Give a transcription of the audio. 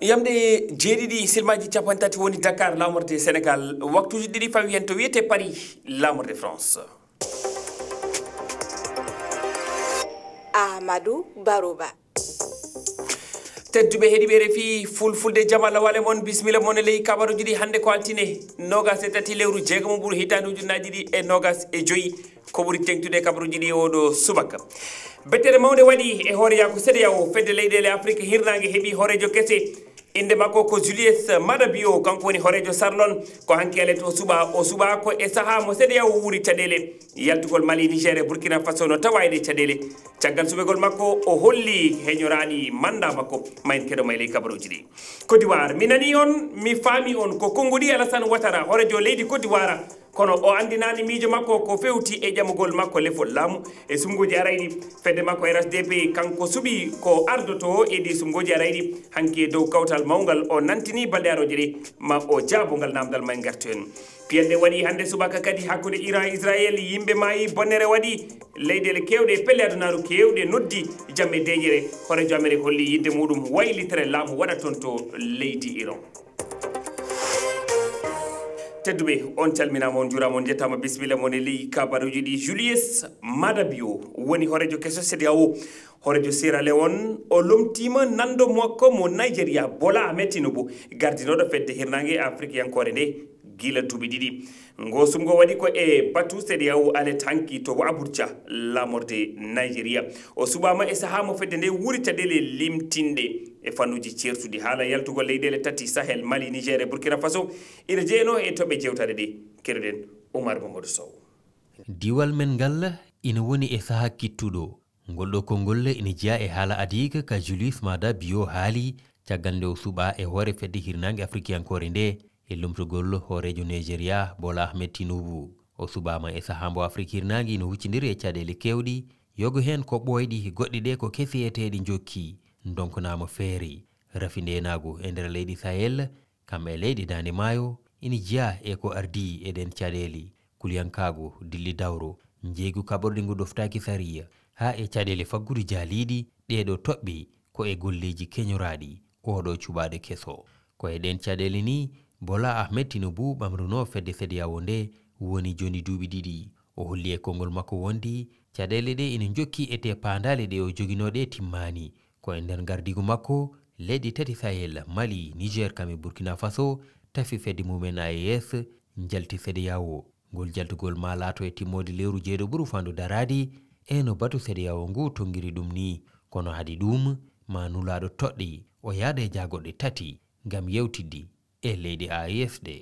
yamde jeedidi silmaji capantati woni Dakar lamorde Sénégal waktuji ɗiɗi fawi hen to wiyete Paris lamorde France. Amadou Barouba. tedduɓe heeɗiɓe refi fulfulde jamala wale mon bismilla mon e ley kabaruji ɗi hande ko altine nogas e tati lewru jeegom ɓuuri hitande ujunnaji ɗi e nogas e joyyi ko ɓuuri tengtude kabaruji ɗi oɗo subaka bettere mawde waɗi e hoore yako CEDEAO fedde leyɗele Afrique hirnangue heeɓi hoorejo kese inde makko ko Julius Maada Bio kanko woni horejo sarlon ko hanki alet o suɓa ko e saaha mo CEDEAO wuuri caɗele yaltugol Mali Niger e Burkina Faso no tawayde caɗele caggal suɓegol makko o holli heñorani manda makko mayen keɗo mayle kabaruji ɗi Côte d'Ivoire mi nani on mi faami on ko Konngodi Alassane Ouattara horejo leydi Côte d'Ivoire kono o andinani miijo makko ko fewti e ƴamugol makko lefol laamu e sumgoji arayɗi fedde makko RSDP kanko suɓi ko ardoto e sumgoji arayɗi hanki e dow kawtal mawgal o nantini balɗe aroje ɗi ma o jaabogal namdal may gartu en piyanɗe waɗi hande subaka kadi hakkude Iran Israël yimɓe maayi bonnere waɗi leyɗele kewɗe pelle adunaru kewɗe noddi jamme deƴere horejo Amérique holli yidde muɗum waylitere laamu waɗa toon to leydi Iran tedduɓe on calminama on jurama on jettama bisimilla mon e ley kabaruji ɗi Julius Maada Bio woni horejo keso CEDEAO horejo Sierra Leone o lomtima nando makko mo Nigeria Bola Ahmed Tinubu gardinoɗo fedde hirnangue Afrique yankore nde gila duuɓi ɗiɗi ngosumgo waɗi ko e batu CEDEAO alet hanki to Abuja lamorde Nigeria o suɓama e saaha mo fedde nde wuuri caɗele limtinɗe e fannuji certuɗi haala yaltugol leyɗele tati Sahel Mali Niger e Burkina Faso ina jeeno e toɓe jewtade ɗe keɗoɗen Oumar Mamadou Sow diwal men ngal ina woni e saaha kittuɗo ngolɗo konngol ina jeeya e haala adiga ka Julius Maada Bio haali caggal nde o suɓa e hoore fedde hirnangue africayankore nde e lomtugol hoorejo Nigeria Bola Ahmed Tinubu o suɓama e saaha mbo Afrique hirnangue ina huccidiri e caɗele kewɗi yogo hen ko ɓoyɗi goɗɗi ɗe ko keseyeteɗi jokki donkonama feeri rafindenago e nder leydi Sahel kamɓe leydi Dande Maayo ina jeeya e ko ardi eɗen caɗele kulyankago dilli dawro jeeygu kaɓorɗe ngu ɗoftaki sariya ha e caɗele faggudu jaaliɗi ɗeɗo toɓɓe ko e golleji keñoraɗi oɗo cuɓaɗo keso ko e ɗen caɗele ni Bola Ahmed Tinubu ɓamruno fedde CEDEAO nde woni joni duuɓi ɗiɗi o holli e konngol makko wondi caɗele ɗe ina jokki ete pandale ɗe o joginoɗe timmani ko e nder gardigu makko leydi tati Sahel Mali Niger kame Burkina Faso tafi fedde mumen AES jalti CEDEAO ngol jaltugol ma laato e timmode lewru jeeɗo ɓuuru fandu daradi e no batu CEDEAO ngu tongiri ɗum ni kono hadi ɗum ma nulaɗo toɗɗi o yaada e jagoɗɗe tati ngam yewtiddi e leydi AES ɗe